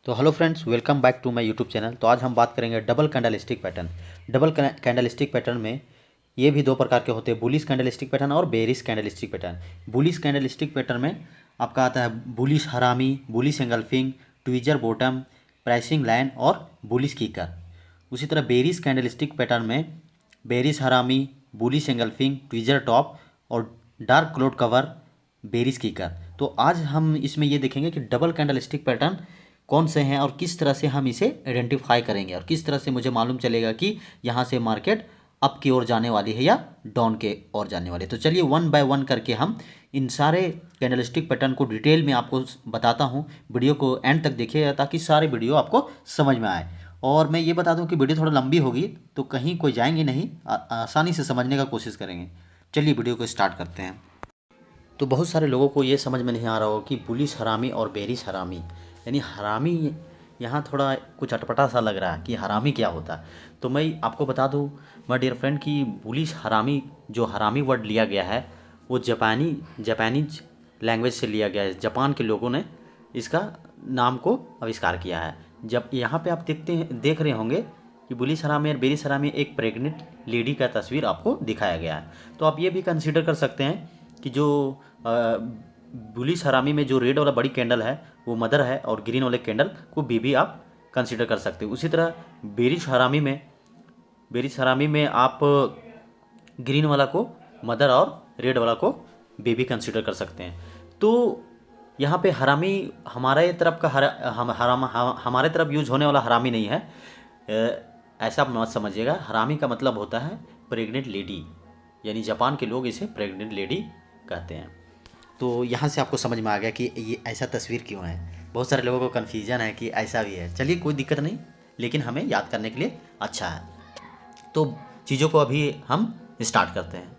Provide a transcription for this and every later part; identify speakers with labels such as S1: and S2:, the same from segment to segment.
S1: तो hello friends, welcome back to my YouTube channel. तो आज हम बात करेंगे double candlestick pattern. Double candlestick pattern में ये भी दो प्रकार के होते हैं, बुलिश कैंडलस्टिक पैटर्न और bearish candlestick pattern. Bullish candlestick pattern में आपका आता है bullish harami, bullish engulfing, tweezer bottom, piercing line और बुलिश किकर। उसी तरह बेरिश कैंडलस्टिक पैटर्न में bearish harami, bullish engulfing, tweezer top और dark cloud cover, bearish kicker. तो आज हम इसमें ये देखेंगे कि डबल कैंडलस्टिक पैटर्न कौन से हैं और किस तरह से हम इसे आइडेंटिफाई करेंगे और किस तरह से मुझे मालूम चलेगा कि यहाँ से मार्केट अप की ओर जाने वाली है या डाउन के ओर जाने वाली है। तो चलिए वन बाय वन करके हम इन सारे कैंडलस्टिक पैटर्न को डिटेल में आपको बताता हूँ। वीडियो को एंड तक देखिएगा ताकि सारे वीडियो आपको समझ में आए। और मैं ये बता दूँ कि वीडियो थोड़ा लंबी होगी तो कहीं कोई जाएंगे नहीं, आसानी से समझने का कोशिश करेंगे। चलिए वीडियो को स्टार्ट करते हैं। तो बहुत सारे लोगों को ये समझ में नहीं आ रहा हो कि बुलिश हरामी और बेरिश हरामी, यानी हरामी यहाँ थोड़ा कुछ अटपटा सा लग रहा है कि हरामी क्या होता है। तो मैं आपको बता दूँ माय डियर फ्रेंड कि बुलिश हरामी, जो हरामी वर्ड लिया गया है वो जापानीज लैंग्वेज से लिया गया है। जापान के लोगों ने इसका नाम को आविष्कार किया है। जब यहाँ पे आप देख रहे होंगे कि बुलिश हरामी और बेरिश हरामी, एक प्रेग्नेंट लेडी का तस्वीर आपको दिखाया गया है। तो आप ये भी कंसिडर कर सकते हैं कि जो बुलिश हरामी में जो रेड वाला बड़ी कैंडल है वो मदर है और ग्रीन वाले कैंडल को बीबी आप कंसिडर कर सकते हो। उसी तरह बेरिश हरामी में आप ग्रीन वाला को मदर और रेड वाला को बेबी कंसिडर कर सकते हैं। तो यहाँ पे हरामी हमारे तरफ का हमारे तरफ यूज होने वाला हरामी नहीं है, ऐसा आप मत समझिएगा। हरामी का मतलब होता है प्रेग्नेंट लेडी, यानी जापान के लोग इसे प्रेग्नेंट लेडी कहते हैं। तो यहाँ से आपको समझ में आ गया कि ये ऐसा तस्वीर क्यों है। बहुत सारे लोगों को कन्फ्यूजन है कि ऐसा भी है। चलिए कोई दिक्कत नहीं, लेकिन हमें याद करने के लिए अच्छा है। तो चीज़ों को अभी हम स्टार्ट करते हैं।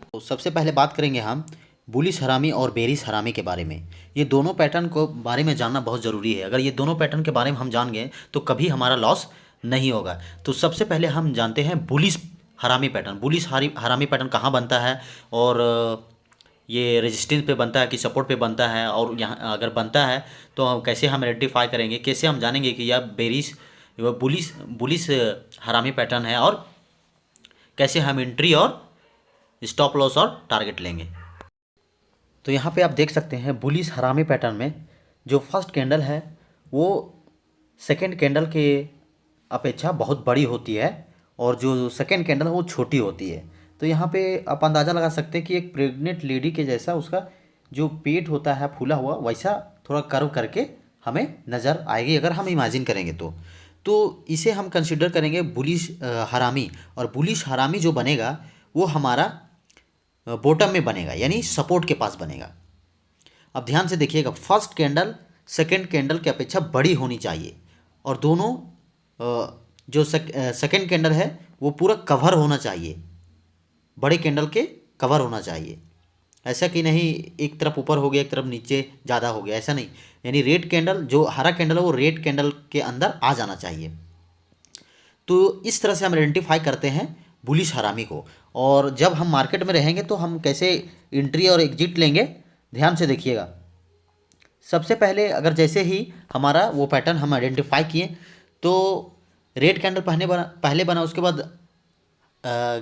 S1: तो सबसे पहले बात करेंगे हम बुलिश हरामी और बेरिश हरामी के बारे में। ये दोनों पैटर्न को बारे में जानना बहुत ज़रूरी है। अगर ये दोनों पैटर्न के बारे में हम जान गए तो कभी हमारा लॉस नहीं होगा। तो सबसे पहले हम जानते हैं बुलिश हरामी पैटर्न। बुलिश हरामी पैटर्न कहाँ बनता है और ये रेजिस्टेंस पे बनता है कि सपोर्ट पे बनता है, और यहाँ अगर बनता है तो कैसे हम आइडेंटिफाई करेंगे, कैसे हम जानेंगे कि यह बुलिश हरामी पैटर्न है, और कैसे हम एंट्री और स्टॉप लॉस और टारगेट लेंगे। तो यहाँ पे आप देख सकते हैं बुलिश हरामी पैटर्न में जो फर्स्ट कैंडल है वो सेकेंड कैंडल के अपेक्षा बहुत बड़ी होती है और जो सेकेंड कैंडल है वो छोटी होती है। तो यहाँ पे आप अंदाज़ा लगा सकते हैं कि एक प्रेग्नेंट लेडी के जैसा उसका जो पेट होता है फूला हुआ, वैसा थोड़ा कर्व करके हमें नज़र आएगी अगर हम इमेजिन करेंगे तो इसे हम कंसिडर करेंगे बुलिश हरामी। और बुलिश हरामी जो बनेगा वो हमारा बॉटम में बनेगा, यानी सपोर्ट के पास बनेगा। अब ध्यान से देखिएगा, फर्स्ट कैंडल सेकेंड कैंडल की अपेक्षा बड़ी होनी चाहिए और दोनों जो सेकेंड कैंडल है वो पूरा कवर होना चाहिए, बड़े कैंडल के कवर होना चाहिए। ऐसा कि नहीं एक तरफ ऊपर हो गया एक तरफ नीचे ज़्यादा हो गया, ऐसा नहीं। यानी रेड कैंडल, जो हरा कैंडल है वो रेड कैंडल के अंदर आ जाना चाहिए। तो इस तरह से हम आइडेंटिफाई करते हैं बुलिश हरामी को। और जब हम मार्केट में रहेंगे तो हम कैसे एंट्री और एग्जिट लेंगे, ध्यान से देखिएगा। सबसे पहले अगर जैसे ही हमारा वो पैटर्न हम आइडेंटिफाई किए तो रेड कैंडल पहले बना, उसके बाद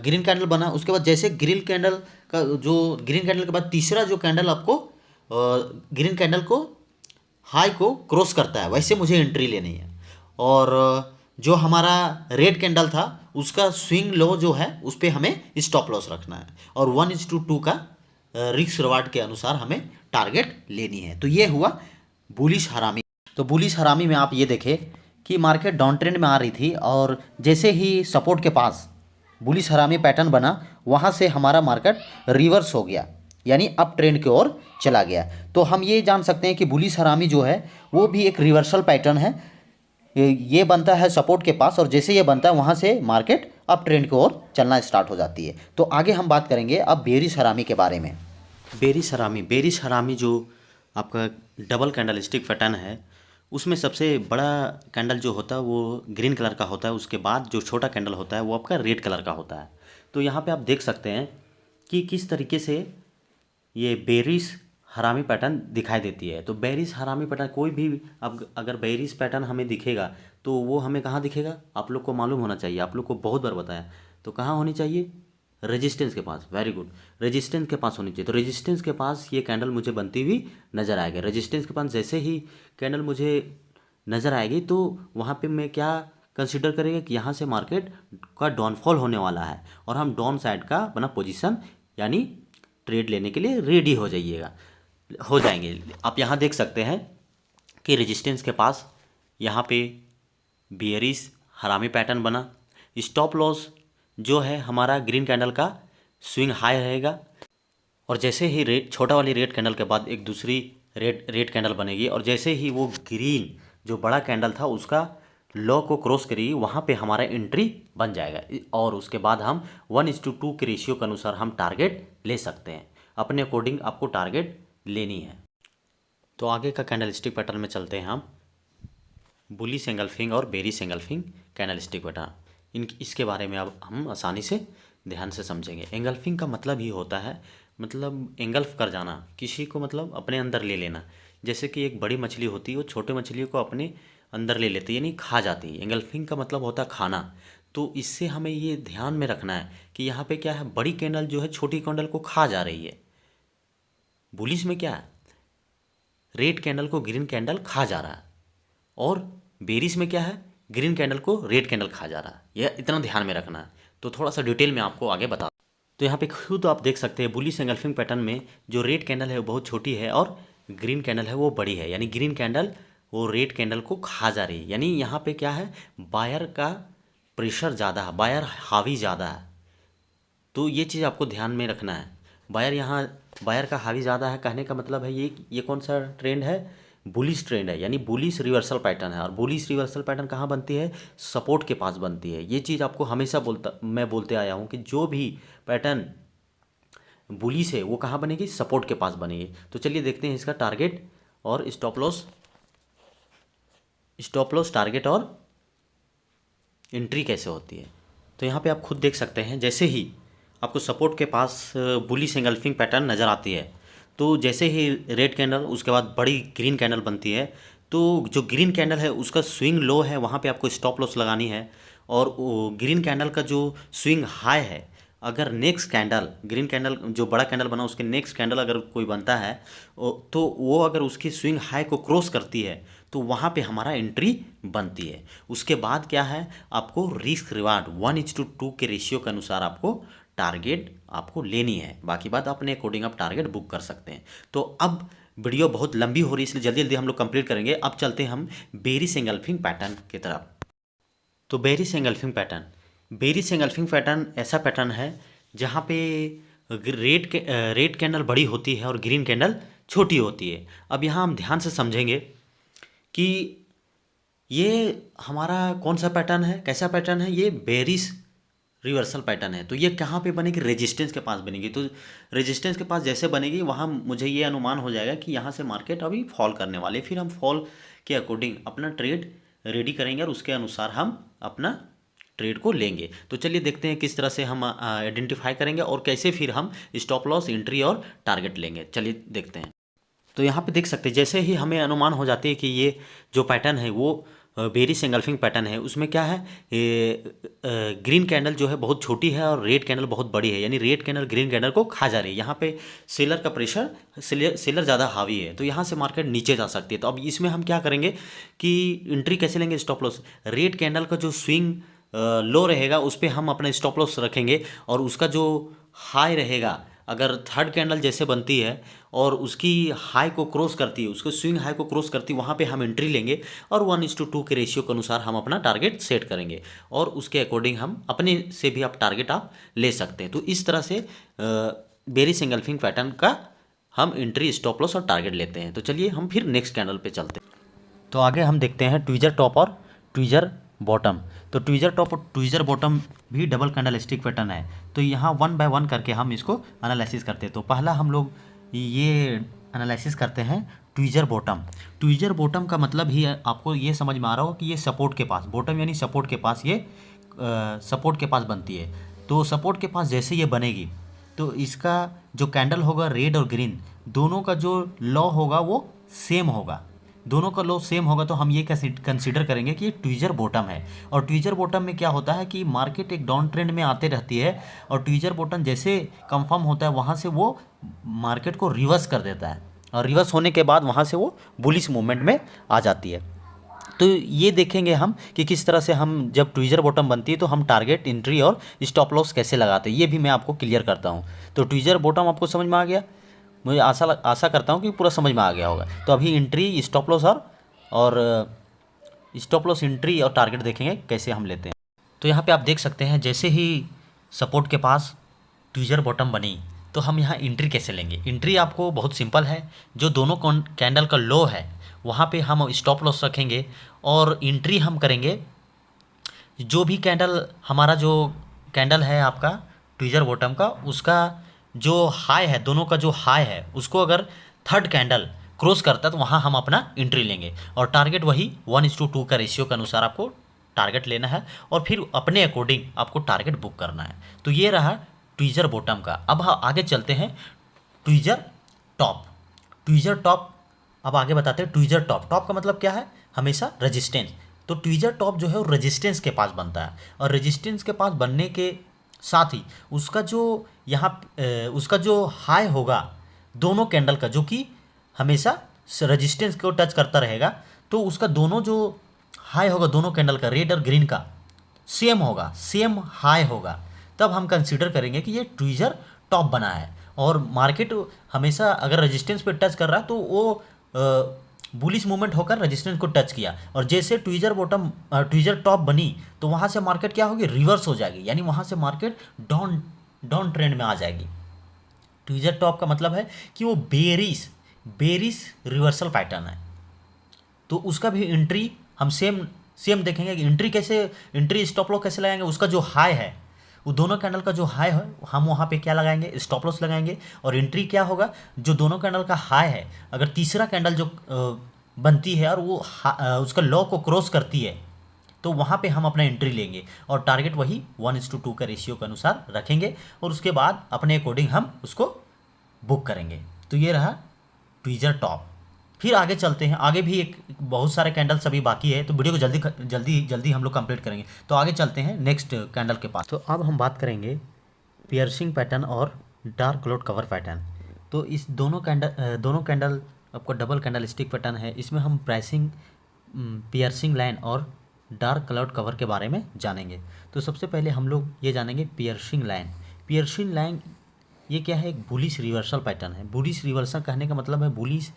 S1: ग्रीन कैंडल बना, उसके बाद जैसे ग्रीन कैंडल के बाद तीसरा जो कैंडल आपको ग्रीन कैंडल को हाई को क्रॉस करता है, वैसे मुझे एंट्री लेनी है। और जो हमारा रेड कैंडल था उसका स्विंग लो जो है उस पर हमें स्टॉप लॉस रखना है और 1:2 का रिस्क रिवार्ड के अनुसार हमें टारगेट लेनी है। तो ये हुआ बुलिश हरामी। तो बुलिश हरामी में आप ये देखें कि मार्केट डाउन ट्रेंड में आ रही थी और जैसे ही सपोर्ट के पास बुलिश हरामी पैटर्न बना, वहाँ से हमारा मार्केट रिवर्स हो गया, यानी अप ट्रेंड की ओर चला गया। तो हम ये जान सकते हैं कि बुलिश हरामी जो है वो भी एक रिवर्सल पैटर्न है। ये बनता है सपोर्ट के पास और जैसे ये बनता है वहाँ से मार्केट अप ट्रेंड की ओर चलना स्टार्ट हो जाती है। तो आगे हम बात करेंगे अब बेरिश हरामी के बारे में। बेरिश हरामी जो आपका डबल कैंडलस्टिक पैटर्न है उसमें सबसे बड़ा कैंडल जो होता है वो ग्रीन कलर का होता है, उसके बाद जो छोटा कैंडल होता है वो आपका रेड कलर का होता है। तो यहाँ पे आप देख सकते हैं कि किस तरीके से ये बेरिश हरामी पैटर्न दिखाई देती है। तो बेरिश हरामी पैटर्न कोई भी, अब अगर बेरिश पैटर्न हमें दिखेगा तो वो हमें कहाँ दिखेगा, आप लोग को मालूम होना चाहिए, आप लोग को बहुत बार बताया। तो कहाँ होनी चाहिए, रेजिस्टेंस के पास। वेरी गुड, रेजिस्टेंस के पास होनी चाहिए। तो रेजिस्टेंस के पास ये कैंडल मुझे बनती हुई नज़र आएगी। रेजिस्टेंस के पास जैसे ही कैंडल मुझे नज़र आएगी तो वहाँ पे मैं क्या कंसिडर करेंगे कि यहाँ से मार्केट का डाउनफॉल होने वाला है और हम डाउन साइड का अपना पोजीशन यानी ट्रेड लेने के लिए रेडी हो जाएंगे। आप यहाँ देख सकते हैं कि रेजिस्टेंस के पास यहाँ पे बियरिश हरामी पैटर्न बना। स्टॉप लॉस जो है हमारा ग्रीन कैंडल का स्विंग हाई रहेगा और जैसे ही रेड छोटा वाली रेड कैंडल के बाद एक दूसरी रेड कैंडल बनेगी और जैसे ही वो ग्रीन जो बड़ा कैंडल था उसका लो को क्रॉस करेगी, वहाँ पे हमारा एंट्री बन जाएगा और उसके बाद हम 1:2 के रेशियो के अनुसार हम टारगेट ले सकते हैं। अपने अकॉर्डिंग आपको टारगेट लेनी है। तो आगे का कैंडलस्टिक पैटर्न में चलते हैं हम। बुलिश एंगल्फिंग और बेरिश एंगल्फिंग कैंडलस्टिक पैटर्न, इसके बारे में अब हम आसानी से ध्यान से समझेंगे। एंगल्फिंग का मतलब ही होता है, मतलब एंगल्फ कर जाना, किसी को मतलब अपने अंदर ले लेना। जैसे कि एक बड़ी मछली होती है वो छोटे मछली को अपने अंदर ले लेती है यानी खा जाती है। एंगल्फिंग का मतलब होता है खाना। तो इससे हमें ये ध्यान में रखना है कि यहाँ पे क्या है, बड़ी कैंडल जो है छोटी कैंडल को खा जा रही है। बुलिश में क्या है, रेड कैंडल को ग्रीन कैंडल खा जा रहा है और बेरिश में क्या है, ग्रीन कैंडल को रेड कैंडल खा जा रहा है। यह इतना ध्यान में रखना है। तो थोड़ा सा डिटेल में आपको आगे बता। तो यहाँ पे खुद आप देख सकते हैं बुलिश एंगल्फिंग पैटर्न में जो रेड कैंडल है वो बहुत छोटी है और ग्रीन कैंडल है वो बड़ी है, यानी ग्रीन कैंडल वो रेड कैंडल को खा जा रही है। यानी यहाँ पे क्या है, बायर का प्रेशर ज़्यादा है, बायर हावी ज़्यादा है। तो ये चीज़ आपको ध्यान में रखना है। बायर का हावी ज़्यादा है कहने का मतलब है ये कौन सा ट्रेंड है, बुलिश ट्रेंड है, यानी बुलिश रिवर्सल पैटर्न है। और बुलिश रिवर्सल पैटर्न कहाँ बनती है, सपोर्ट के पास बनती है। ये चीज़ आपको हमेशा मैं बोलते आया हूँ कि जो भी पैटर्न बुलिश है वो कहाँ बनेगी, सपोर्ट के पास बनेगी। तो चलिए देखते हैं इसका टारगेट और स्टॉप लॉस टारगेट और एंट्री कैसे होती है। तो यहाँ पे आप खुद देख सकते हैं, जैसे ही आपको सपोर्ट के पास बुलिश एंगल्फिंग पैटर्न नज़र आती है तो जैसे ही रेड कैंडल उसके बाद बड़ी ग्रीन कैंडल बनती है, तो जो ग्रीन कैंडल है उसका स्विंग लो है, वहाँ पे आपको स्टॉप लॉस लगानी है। और ग्रीन कैंडल का जो स्विंग हाई है, अगर नेक्स्ट कैंडल ग्रीन कैंडल जो बड़ा कैंडल बना उसके नेक्स्ट कैंडल अगर कोई बनता है तो वो अगर उसकी स्विंग हाई को क्रॉस करती है तो वहाँ पे हमारा एंट्री बनती है। उसके बाद क्या है, आपको रिस्क रिवार्ड 1:2 के रेशियो के अनुसार आपको टारगेट आपको लेनी है। बाकी बात अपने अकॉर्डिंग आप टारगेट बुक कर सकते हैं। तो अब वीडियो बहुत लंबी हो रही है इसलिए जल्दी जल्दी हम लोग कंप्लीट करेंगे। अब चलते हैं हम बेरिश एंगल्फिंग पैटर्न की तरफ। तो बेरिश एंगल्फिंग पैटर्न ऐसा पैटर्न है जहाँ पे रेड कैंडल बड़ी होती है और ग्रीन कैंडल छोटी होती है। अब यहाँ हम ध्यान से समझेंगे कि ये हमारा कौन सा पैटर्न है, कैसा पैटर्न है, ये बेरिश रिवर्सल पैटर्न है। तो ये कहाँ पे बनेगी, रेजिस्टेंस के पास बनेगी। तो रेजिस्टेंस के पास जैसे बनेगी वहाँ मुझे ये अनुमान हो जाएगा कि यहाँ से मार्केट अभी फॉल करने वाले, फिर हम फॉल के अकॉर्डिंग अपना ट्रेड रेडी करेंगे और उसके अनुसार हम अपना ट्रेड को लेंगे। तो चलिए देखते हैं किस तरह से हम आइडेंटिफाई करेंगे और कैसे फिर हम स्टॉप लॉस, एंट्री और टारगेट लेंगे। चलिए देखते हैं। तो यहाँ पे देख सकते हैं जैसे ही हमें अनुमान हो जाती है कि ये जो पैटर्न है वो बेरिश एंगल्फिंग पैटर्न है, उसमें क्या है, ग्रीन कैंडल जो है बहुत छोटी है और रेड कैंडल बहुत बड़ी है, यानी रेड कैंडल ग्रीन कैंडल को खा जा रही है। यहाँ पे सेलर का प्रेशर, सेलर ज़्यादा हावी है, तो यहाँ से मार्केट नीचे जा सकती है। तो अब इसमें हम क्या करेंगे कि एंट्री कैसे लेंगे, स्टॉप लॉस, रेड कैंडल का जो स्विंग लो रहेगा उस पर हम अपना स्टॉप लॉस रखेंगे और उसका जो हाई रहेगा, अगर थर्ड कैंडल जैसे बनती है और उसकी हाई को क्रॉस करती है, उसको स्विंग हाई को क्रॉस करती है, वहाँ पे हम एंट्री लेंगे और 1:2 के रेशियो के अनुसार हम अपना टारगेट सेट करेंगे और उसके अकॉर्डिंग हम अपने से भी आप टारगेट आप ले सकते हैं। तो इस तरह से बेरिश एंगल्फिंग पैटर्न का हम एंट्री, स्टॉप लॉस और टारगेट लेते हैं। तो चलिए हम फिर नेक्स्ट कैंडल पे चलते हैं। तो आगे हम देखते हैं ट्वीजर टॉप और ट्वीजर बॉटम। तो ट्वीजर टॉप और ट्वीजर बॉटम भी डबल कैंडलस्टिक पैटर्न है। तो यहाँ 1 बाय 1 करके हम इसको एनालिसिस करते हैं। तो पहला हम लोग ये एनालिसिस करते हैं ट्वीजर बॉटम। ट्वीजर बॉटम का मतलब ही आपको ये समझ में आ रहा हो कि ये सपोर्ट के पास, बॉटम यानी सपोर्ट के पास, ये सपोर्ट के पास बनती है। तो सपोर्ट के पास जैसे ये बनेगी तो इसका जो कैंडल होगा रेड और ग्रीन दोनों का जो लॉ होगा वो सेम होगा। दोनों का लॉ सेम होगा तो हम ये कंसीडर करेंगे कि ये ट्वीजर बॉटम है। और ट्वीजर बॉटम में क्या होता है कि मार्केट एक डाउन ट्रेंड में आते रहती है और ट्वीजर बॉटम जैसे कंफर्म होता है वहाँ से वो मार्केट को रिवर्स कर देता है और रिवर्स होने के बाद वहाँ से वो बुलिश मूवमेंट में आ जाती है। तो ये देखेंगे हम कि किस तरह से हम जब ट्वीजर बॉटम बनती है तो हम टारगेट एंट्री और स्टॉप लॉस कैसे लगाते हैं, ये भी मैं आपको क्लियर करता हूँ। तो ट्वीजर बॉटम आपको समझ में आ गया, मुझे आशा करता हूँ कि पूरा समझ में आ गया होगा। तो अभी एंट्री स्टॉप लॉस और स्टॉप लॉस एंट्री और टारगेट देखेंगे कैसे हम लेते हैं। तो यहाँ पे आप देख सकते हैं जैसे ही सपोर्ट के पास ट्वीजर बॉटम बनी तो हम यहाँ एंट्री कैसे लेंगे। एंट्री आपको बहुत सिंपल है, जो दोनों कैंडल का लो है वहाँ पे हम स्टॉप लॉस रखेंगे और एंट्री हम करेंगे जो भी कैंडल हमारा जो कैंडल है आपका ट्वीजर बॉटम का उसका जो हाई है, दोनों का जो हाई है उसको अगर थर्ड कैंडल क्रॉस करता है तो वहाँ हम अपना एंट्री लेंगे और टारगेट वही 1:2 का रेशियो के अनुसार आपको टारगेट लेना है और फिर अपने अकॉर्डिंग आपको टारगेट बुक करना है। तो ये रहा ट्वीजर बॉटम का। अब आगे चलते हैं ट्वीजर टॉप। ट्वीजर टॉप अब आगे बताते हैं। ट्वीजर टॉप, टॉप का मतलब क्या है, हमेशा रेजिस्टेंस। तो ट्वीजर टॉप जो है वो रेजिस्टेंस के पास बनता है और रेजिस्टेंस के पास बनने के साथ ही उसका जो यहाँ उसका जो हाई होगा दोनों कैंडल का जो कि हमेशा रेजिस्टेंस को टच करता रहेगा, तो उसका दोनों जो हाई होगा दोनों कैंडल का रेड और ग्रीन का सेम होगा, सेम हाई होगा, तब हम कंसीडर करेंगे कि ये ट्वीजर टॉप बना है। और मार्केट हमेशा अगर रेजिस्टेंस पे टच कर रहा है तो वो बुलिश मूवमेंट होकर रेजिस्टेंस को टच किया और जैसे ट्वीजर टॉप बनी तो वहाँ से मार्केट क्या होगी, रिवर्स हो जाएगी, यानी वहाँ से मार्केट डाउन ट्रेंड में आ जाएगी। ट्वीजर टॉप का मतलब है कि वो बेरिश रिवर्सल पैटर्न है। तो उसका भी एंट्री हम सेम देखेंगे कि एंट्री स्टॉप लॉस कैसे लगाएंगे। उसका जो हाई है वो दोनों कैंडल का जो हाई है हम वहाँ पे क्या लगाएंगे, स्टॉप लॉस लगाएंगे। और एंट्री क्या होगा, जो दोनों कैंडल का हाई है अगर तीसरा कैंडल जो बनती है और वो उसका लो को क्रॉस करती है तो वहाँ पे हम अपना एंट्री लेंगे और टारगेट वही 1:2 का रेशियो के अनुसार रखेंगे और उसके बाद अपने अकॉर्डिंग हम उसको बुक करेंगे। तो ये रहा ट्वीजर टॉप। फिर आगे चलते हैं, आगे भी एक बहुत सारे कैंडल्स अभी बाकी है तो वीडियो को जल्दी हम लोग कंप्लीट करेंगे। तो आगे चलते हैं नेक्स्ट कैंडल के पास। तो अब हम बात करेंगे पियर्सिंग पैटर्न और डार्क क्लाउड कवर पैटर्न। तो इस दोनों कैंडल आपको डबल कैंडल स्टिक पैटर्न है, इसमें हम प्राइसिंग, पियर्सिंग लाइन और डार्क क्लाउड कवर के बारे में जानेंगे। तो सबसे पहले हम लोग ये जानेंगे पियर्सिंग लाइन। पियर्सिंग लाइन ये क्या है, एक बुलिश रिवर्सल पैटर्न है। बुलिश रिवर्सल कहने का मतलब है बुलिश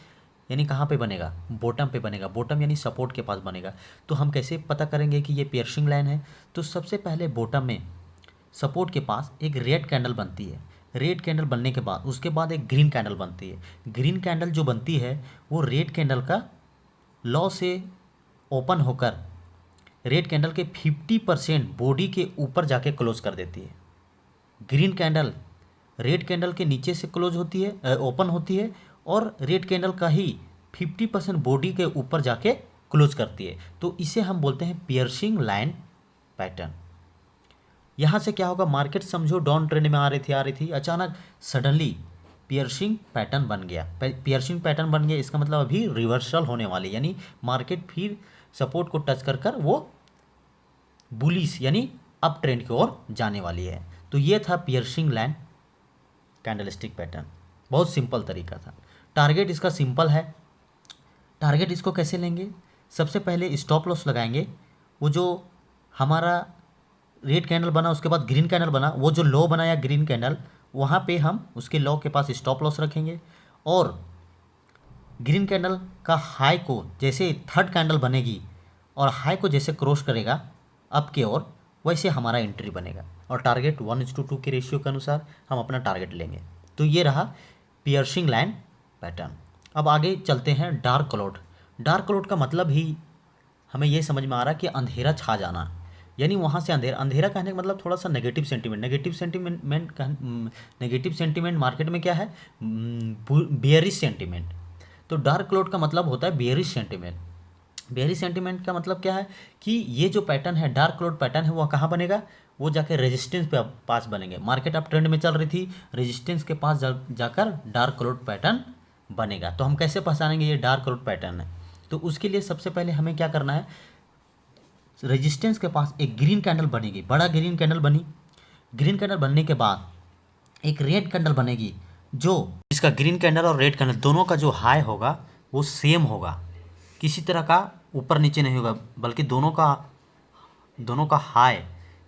S1: यानी कहाँ पे बनेगा, बॉटम पे बनेगा, बॉटम यानी सपोर्ट के पास बनेगा। तो हम कैसे पता करेंगे कि ये पियर्सिंग लाइन है, तो सबसे पहले बॉटम में सपोर्ट के पास एक रेड कैंडल बनती है। रेड कैंडल बनने के बाद उसके बाद एक ग्रीन कैंडल बनती है। ग्रीन कैंडल जो बनती है वो रेड कैंडल का लॉ से ओपन होकर रेड कैंडल के 50% बॉडी के ऊपर जाके क्लोज कर देती है। ग्रीन कैंडल रेड कैंडल के नीचे से क्लोज होती है, ओपन होती है और रेड कैंडल का ही 50% बॉडी के ऊपर जाके क्लोज करती है। तो इसे हम बोलते हैं पियर्सिंग लाइन पैटर्न। यहाँ से क्या होगा, मार्केट समझो डाउन ट्रेंड में आ रही थी, अचानक सडनली पियर्सिंग पैटर्न बन गया। पियर्सिंग पैटर्न बन गया इसका मतलब अभी रिवर्सल होने वाली, यानी मार्केट फिर सपोर्ट को टच कर वो बुलिश यानी अप ट्रेंड की ओर जाने वाली है। तो ये था पियर्सिंग लाइन कैंडलस्टिक पैटर्न, बहुत सिंपल तरीका था। टारगेट इसका सिंपल है। टारगेट इसको कैसे लेंगे, सबसे पहले स्टॉप लॉस लगाएंगे। वो जो हमारा रेड कैंडल बना उसके बाद ग्रीन कैंडल बना, वो जो लो बनाया ग्रीन कैंडल वहाँ पे हम उसके लो के पास स्टॉप लॉस रखेंगे और ग्रीन कैंडल का हाई को जैसे थर्ड कैंडल बनेगी और हाई को जैसे क्रॉस करेगा अप के ओर, वैसे हमारा एंट्री बनेगा और टारगेट 1:2 के रेशियो के अनुसार हम अपना टारगेट लेंगे। तो ये रहा पियर्सिंग लाइन पैटर्न। अब आगे चलते हैं डार्क क्लाउड। डार्क क्लाउड का मतलब ही हमें ये समझ में आ रहा है कि अंधेरा छा जाना, यानी वहाँ से अंधेरा कहने का मतलब थोड़ा सा नेगेटिव सेंटीमेंट मार्केट में क्या है, बेयरिश सेंटीमेंट। तो डार्क क्लाउड का मतलब होता है बेयरिश सेंटीमेंट। बेयरिश सेंटीमेंट का मतलब क्या है कि ये जो पैटर्न है डार्क क्लाउड पैटर्न है वह कहाँ बनेगा, वो जाके रेजिस्टेंस पे पास बनेंगे। मार्केट अब ट्रेंड में चल रही थी, रेजिस्टेंस के पास जाकर डार्क क्लोड पैटर्न बनेगा। तो हम कैसे पहचानेंगे ये डार्क क्लोड पैटर्न है? तो उसके लिए सबसे पहले हमें क्या करना है, रेजिस्टेंस के पास एक ग्रीन कैंडल बनेगी, बड़ा ग्रीन कैंडल बनी। ग्रीन कैंडल बनने के बाद एक रेड कैंडल बनेगी, जो इसका ग्रीन कैंडल और रेड कैंडल दोनों का जो हाई होगा वो सेम होगा, किसी तरह का ऊपर नीचे नहीं होगा, बल्कि दोनों का हाई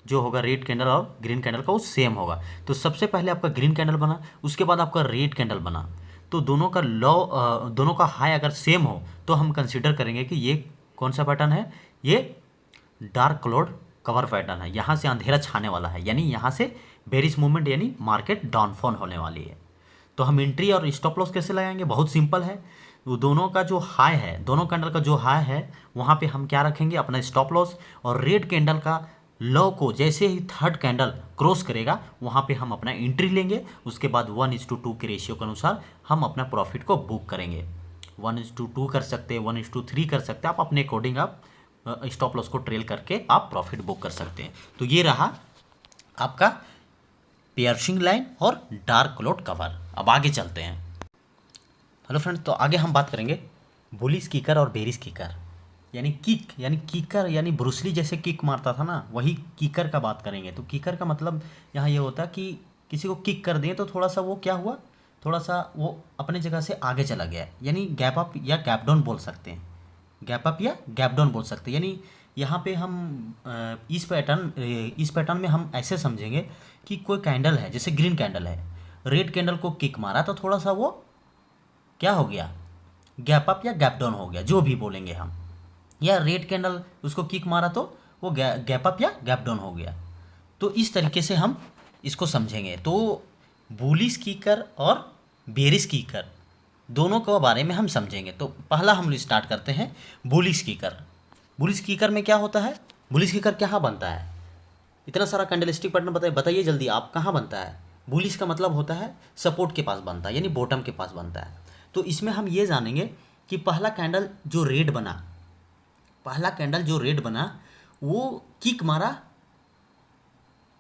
S1: जो होगा रेड कैंडल और ग्रीन कैंडल का वो सेम होगा। तो सबसे पहले आपका ग्रीन कैंडल बना, उसके बाद आपका रेड कैंडल बना, तो दोनों का हाई अगर सेम हो तो हम कंसीडर करेंगे कि ये कौन सा पैटर्न है, ये डार्क क्लोड कवर पैटर्न है। यहाँ से अंधेरा छाने वाला है, यानी यहाँ से बेरिश मूवमेंट यानी मार्केट डाउनफॉल होने वाली है। तो हम एंट्री और स्टॉप लॉस कैसे लगाएंगे? बहुत सिंपल है, वो दोनों का जो हाई है, दोनों कैंडल का जो हाई है वहाँ पे हम क्या रखेंगे, अपना स्टॉप लॉस। और रेड कैंडल का लो को जैसे ही थर्ड कैंडल क्रॉस करेगा वहाँ पे हम अपना एंट्री लेंगे। उसके बाद 1:2 के रेशियो के अनुसार हम अपना प्रॉफिट को बुक करेंगे। 1:2 कर सकते हैं, 1:3 कर सकते हैं, आप अपने अकॉर्डिंग आप स्टॉप लॉस को ट्रेल करके आप प्रॉफिट बुक कर सकते हैं। तो ये रहा आपका पियर्सिंग लाइन और डार्क क्लोड कवर। अब आगे चलते हैं। हेलो फ्रेंड्स, तो आगे हम बात करेंगे बुलिश किकर और बेरिश किकर, यानी किकर यानी ब्रूसली जैसे किक मारता था ना, वही किकर का बात करेंगे। तो किकर का मतलब यहाँ ये होता है कि किसी को किक कर दें तो थोड़ा सा वो क्या हुआ, थोड़ा सा वो अपने जगह से आगे चला गया, यानी गैप अप या गैप डाउन बोल सकते हैं, गैप अप या गैप डाउन बोल सकते हैं। यानी यहाँ पे हम इस पैटर्न में हम ऐसे समझेंगे कि कोई कैंडल है, जैसे ग्रीन कैंडल है, रेड कैंडल को किक मारा तो थोड़ा सा वो क्या हो गया, गैप अप या गैप डाउन हो गया, जो भी बोलेंगे हम। या रेड कैंडल उसको किक मारा तो वो गैप अप या गैप डाउन हो गया। तो इस तरीके से हम इसको समझेंगे। तो बुलिश किकर और बेरिश किकर दोनों के बारे में हम समझेंगे। तो पहला हम स्टार्ट करते हैं बुलिश किकर। बुलिश किकर में क्या होता है, बुलिश किकर कहाँ बनता है? इतना सारा कैंडलस्टिक पैटर्न बताइए जल्दी, आप कहाँ बनता है? बुलिश का मतलब होता है सपोर्ट के पास बनता है, यानी बॉटम के पास बनता है। तो इसमें हम ये जानेंगे कि पहला कैंडल जो रेड बना वो किक मारा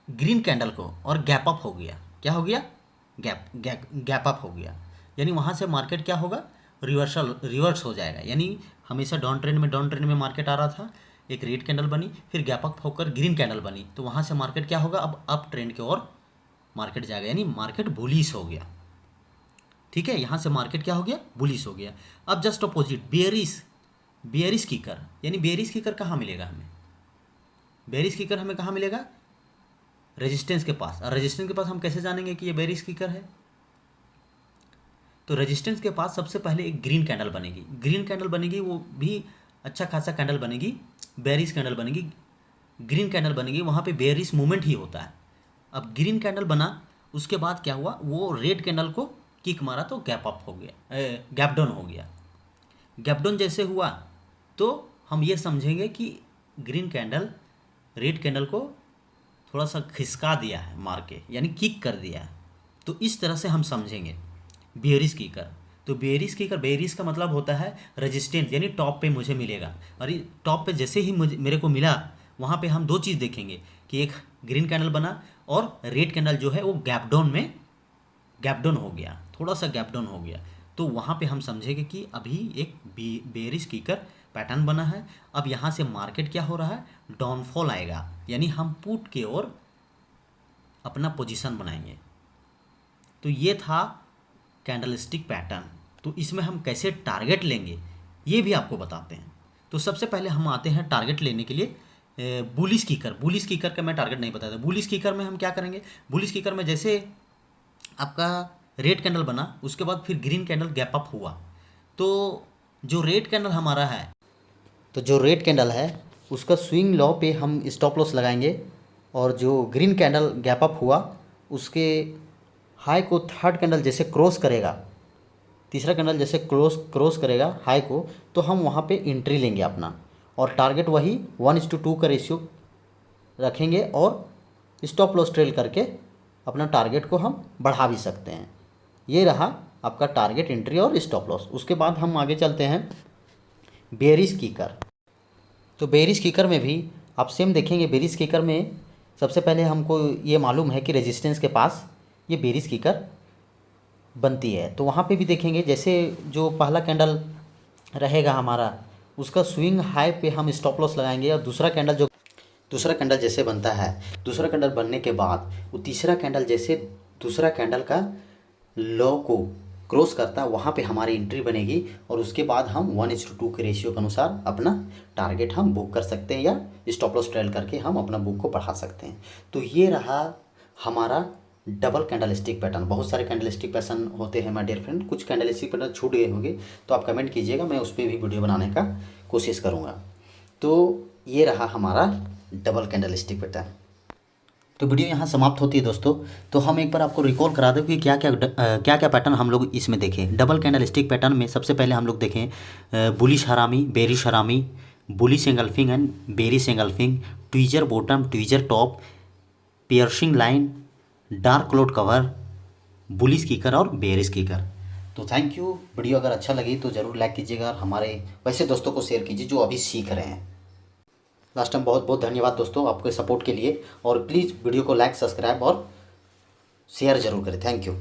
S1: ग्रीन कैंडल को और गैप अप हो गया। क्या हो गया? गैप अप हो गया, यानी वहाँ से मार्केट क्या होगा, रिवर्स हो जाएगा। यानी हमेशा डाउन ट्रेंड में मार्केट आ रहा था, एक रेड कैंडल बनी, फिर गैप अप होकर ग्रीन कैंडल बनी, तो वहाँ से मार्केट क्या होगा, अब अप ट्रेंड की ओर मार्केट जाएगा, यानी मार्केट बुलिश हो गया। ठीक है, यहाँ से मार्केट क्या हो गया, बुलिश हो गया। अब जस्ट अपोजिट बेयरिश किकर, यानी बेयरिश किकर कहाँ मिलेगा हमें? बेयरिश किकर हमें कहाँ मिलेगा? रेजिस्टेंस के पास। और रेजिस्टेंस के पास हम कैसे जानेंगे कि ये बेयरिश किकर है? तो रेजिस्टेंस के पास सबसे पहले एक ग्रीन कैंडल बनेगी, वो भी अच्छा खासा कैंडल बनेगी, बेयरिश कैंडल बनेगी, ग्रीन कैंडल बनेगी, वहाँ पे बेयरिश मूवमेंट ही होता है। अब ग्रीन कैंडल बना, उसके बाद क्या हुआ, वो रेड कैंडल को किक मारा तो गैप अप हो गया, गैप डाउन हो गया। गैप डाउन जैसे हुआ तो हम ये समझेंगे कि ग्रीन कैंडल रेड कैंडल को थोड़ा सा खिसका दिया है मार के, यानी किक कर दिया है। तो इस तरह से हम समझेंगे बेयरिश किकर। तो बेयरिश का मतलब होता है रेजिस्टेंस, यानी टॉप पे मुझे मिलेगा, और टॉप पे जैसे ही मेरे को मिला वहाँ पे हम दो चीज़ देखेंगे कि एक ग्रीन कैंडल बना और रेड कैंडल जो है वो गैप डाउन हो गया, थोड़ा सा गैप डाउन हो गया। तो वहाँ पे हम समझेंगे कि अभी एक बेयरिश किकर पैटर्न बना है। अब यहाँ से मार्केट क्या हो रहा है, डाउनफॉल आएगा, यानी हम पुट की ओर अपना पोजीशन बनाएंगे। तो ये था कैंडलस्टिक पैटर्न। तो इसमें हम कैसे टारगेट लेंगे ये भी आपको बताते हैं। तो सबसे पहले हम आते हैं टारगेट लेने के लिए बुलिश किकर का मैं टारगेट नहीं बताता। बुलिश किकर में हम क्या करेंगे, बुलिश किकर में जैसे आपका रेड कैंडल बना, उसके बाद फिर ग्रीन कैंडल गैप अप हुआ, तो जो रेड कैंडल है उसका स्विंग लो पे हम स्टॉप लॉस लगाएंगे, और जो ग्रीन कैंडल गैप अप हुआ उसके हाई को थर्ड कैंडल जैसे क्रॉस करेगा, तीसरा कैंडल जैसे क्रॉस करेगा हाई को, तो हम वहाँ पे एंट्री लेंगे अपना, और टारगेट वही 1:2 का रेशियो रखेंगे, और स्टॉप लॉस ट्रेल करके अपना टारगेट को हम बढ़ा भी सकते हैं। ये रहा आपका टारगेट, एंट्री और स्टॉप लॉस। उसके बाद हम आगे चलते हैं बेयरिश किकर। तो बेयरिश किकर में भी आप सेम देखेंगे, बेयरिश किकर में सबसे पहले हमको ये मालूम है कि रेजिस्टेंस के पास ये बेरिस कीकर बनती है। तो वहाँ पे भी देखेंगे, जैसे जो पहला कैंडल रहेगा हमारा, उसका स्विंग हाई पे हम स्टॉप लॉस लगाएंगे, और दूसरा कैंडल जैसे बनता है, दूसरा कैंडल बनने के बाद वो तीसरा कैंडल जैसे दूसरा कैंडल का लो को क्रॉस करता है, वहाँ पे हमारी एंट्री बनेगी, और उसके बाद हम 1:2 के रेशियो के अनुसार अपना टारगेट हम बुक कर सकते हैं, या स्टॉप लॉस ट्रेल करके हम अपना बुक को बढ़ा सकते हैं। तो ये रहा हमारा डबल कैंडलस्टिक पैटर्न। बहुत सारे कैंडलस्टिक पैटर्न होते हैं माय डियर फ्रेंड, कुछ कैंडलस्टिक पैटर्न छूट गए होंगे तो आप कमेंट कीजिएगा, मैं उस पर भी वीडियो बनाने का कोशिश करूँगा। तो ये रहा हमारा डबल कैंडलस्टिक पैटर्न। तो वीडियो यहाँ समाप्त होती है दोस्तों। तो हम एक बार आपको रिकॉल करा दें कि क्या क्या पैटर्न हम लोग इसमें देखें। डबल कैंडलस्टिक पैटर्न में सबसे पहले हम लोग देखें बुलिश हरामी, bearish harami, bullish engulfing and bearish engulfing, tweezer bottom, tweezer top, piercing line, dark cloud cover, bullish कीकर और बेरिश कीकर। तो थैंक यू। वीडियो अगर अच्छा लगी तो ज़रूर लाइक कीजिएगा, और हमारे वैसे दोस्तों को शेयर कीजिए जो अभी सीख रहे हैं। लास्ट टाइम बहुत बहुत धन्यवाद दोस्तों आपके सपोर्ट के लिए, और प्लीज़ वीडियो को लाइक, सब्सक्राइब और शेयर ज़रूर करें। Thank you.